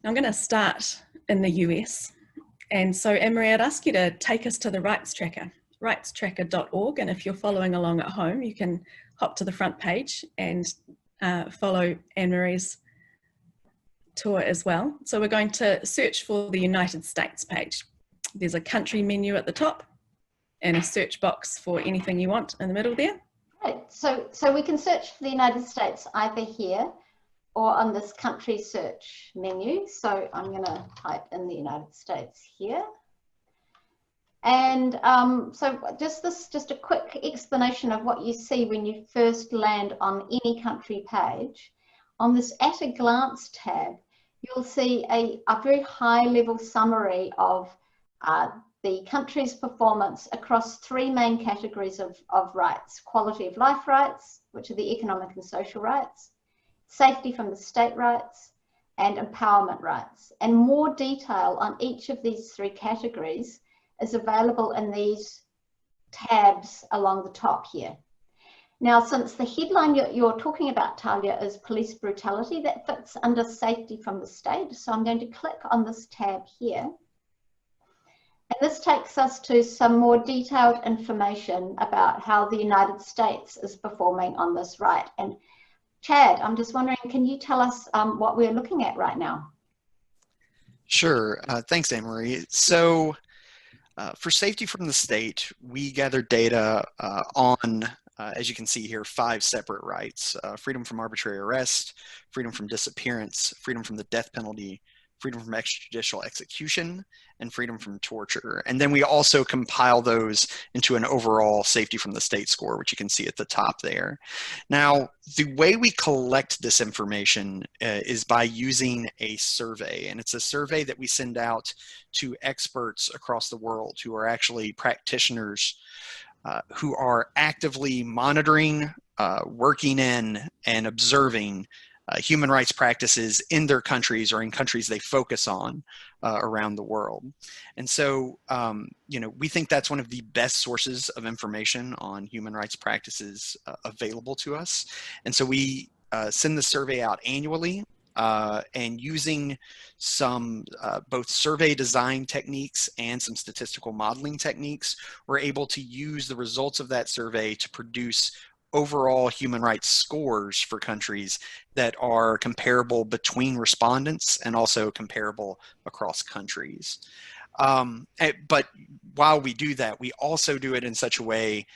I'm going to start in the US. And so, Anne-Marie, I'd ask you to take us to the Rights Tracker, rightstracker.org. And if you're following along at home, you can hop to the front page and follow Anne-Marie's tour as well. So we're going to search for the United States page. There's a country menu at the top and a search box for anything you want in the middle there. Right. So we can search for the United States either here or on this country search menu. So I'm going to type in the United States here. And so just a quick explanation of what you see when you first land on any country page. On this At a Glance tab, you'll see a very high level summary of the country's performance across three main categories of rights: quality of life rights, which are the economic and social rights, safety from the state rights, and empowerment rights. And more detail on each of these three categories is available in these tabs along the top here. Now, since the headline you're talking about, Talia, is police brutality, that fits under safety from the state. So I'm going to click on this tab here. And this takes us to some more detailed information about how the United States is performing on this right. And Chad, I'm just wondering, can you tell us what we're looking at right now? Sure. Thanks, Anne-Marie. So for safety from the state, we gather data on, as you can see here, 5 separate rights: freedom from arbitrary arrest, freedom from disappearance, freedom from the death penalty, freedom from extrajudicial execution, and freedom from torture. And then we also compile those into an overall safety from the state score, which you can see at the top there. Now, the way we collect this information is by using a survey, and it's a survey that we send out to experts across the world who are actually practitioners who are actively monitoring, working in, and observing human rights practices in their countries or in countries they focus on around the world. And so, we think that's one of the best sources of information on human rights practices available to us. And so we send the survey out annually, and using some both survey design techniques and some statistical modeling techniques, we're able to use the results of that survey to produce overall human rights scores for countries that are comparable between respondents and also comparable across countries. But while we do that, we also do it in such a way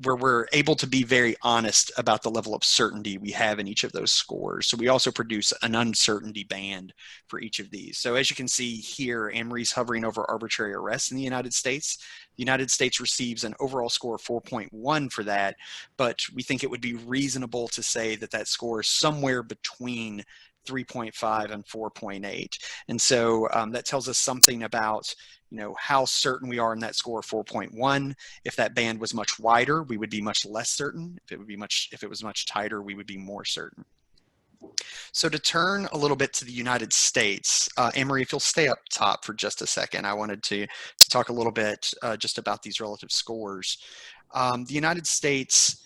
where we're able to be very honest about the level of certainty we have in each of those scores. So we also produce an uncertainty band for each of these. So as you can see here, Anne-Marie's hovering over arbitrary arrest in the United States. The United States receives an overall score of 4.1 for that, but we think it would be reasonable to say that that score is somewhere between 3.5 and 4.8. And so that tells us something about how certain we are in that score of 4.1. If that band was much wider, we would be much less certain. If it was much tighter, we would be more certain. So to turn a little bit to the United States, Anne-Marie, if you'll stay up top for just a second, I wanted to talk a little bit just about these relative scores. The United States,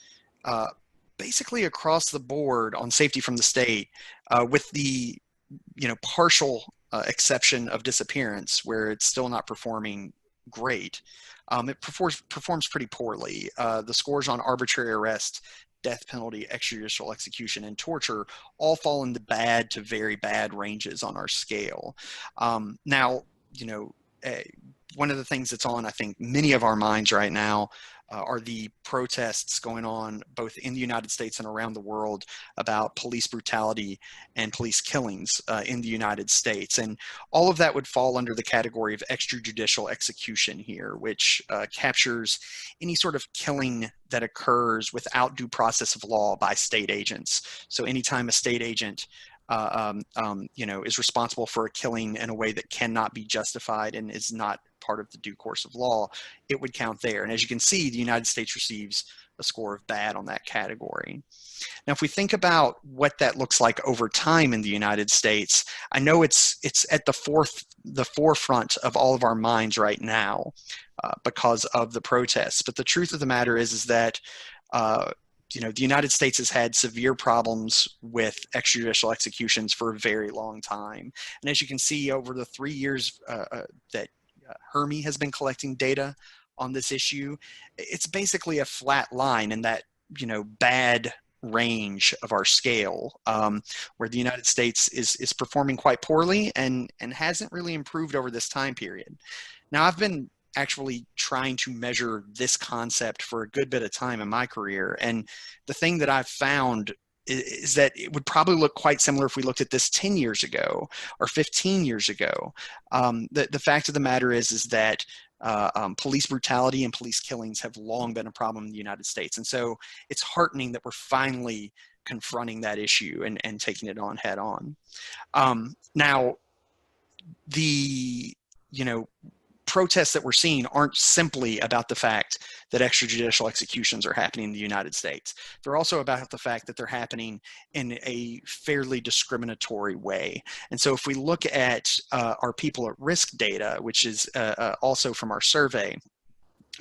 basically across the board on safety from the state, with the partial exception of disappearance, where it's still not performing great, it performs pretty poorly. The scores on arbitrary arrest, death penalty, extrajudicial execution, and torture all fall in the bad to very bad ranges on our scale. Now, one of the things that's on, I think, many of our minds right now are the protests going on both in the United States and around the world about police brutality and police killings in the United States. And all of that would fall under the category of extrajudicial execution here, which captures any sort of killing that occurs without due process of law by state agents. So anytime a state agent is responsible for a killing in a way that cannot be justified and is not part of the due course of law, it would count there. And as you can see, the United States receives a score of bad on that category. Now, if we think about what that looks like over time in the United States, I know it's at the forefront of all of our minds right now because of the protests. But the truth of the matter is that the United States has had severe problems with extrajudicial executions for a very long time. And as you can see, over the 3 years that HRMI has been collecting data on this issue, it's basically a flat line in that, bad range of our scale, where the United States is performing quite poorly and hasn't really improved over this time period. Now, I've been actually trying to measure this concept for a good bit of time in my career, and the thing that I've found is that it would probably look quite similar if we looked at this 10 years ago or 15 years ago. The fact of the matter is that police brutality and police killings have long been a problem in the United States. And so it's heartening that we're finally confronting that issue and taking it on head on. Now, the, protests that we're seeing aren't simply about the fact that extrajudicial executions are happening in the United States. They're also about the fact that they're happening in a fairly discriminatory way. And so if we look at our people at risk data, which is also from our survey,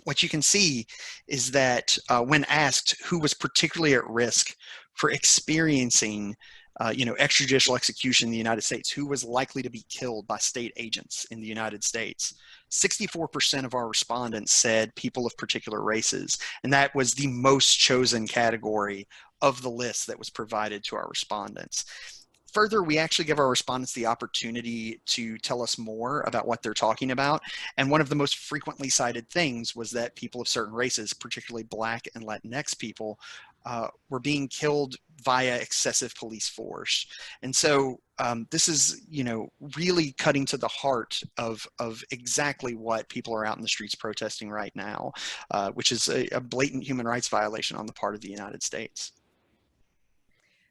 what you can see is that when asked who was particularly at risk for experiencing extrajudicial execution in the United States, who was likely to be killed by state agents in the United States, 64% of our respondents said people of particular races, and that was the most chosen category of the list that was provided to our respondents. Further, we actually give our respondents the opportunity to tell us more about what they're talking about. And one of the most frequently cited things was that people of certain races, particularly Black and Latinx people, were being killed via excessive police force. And so this is, really cutting to the heart of exactly what people are out in the streets protesting right now, which is a blatant human rights violation on the part of the United States.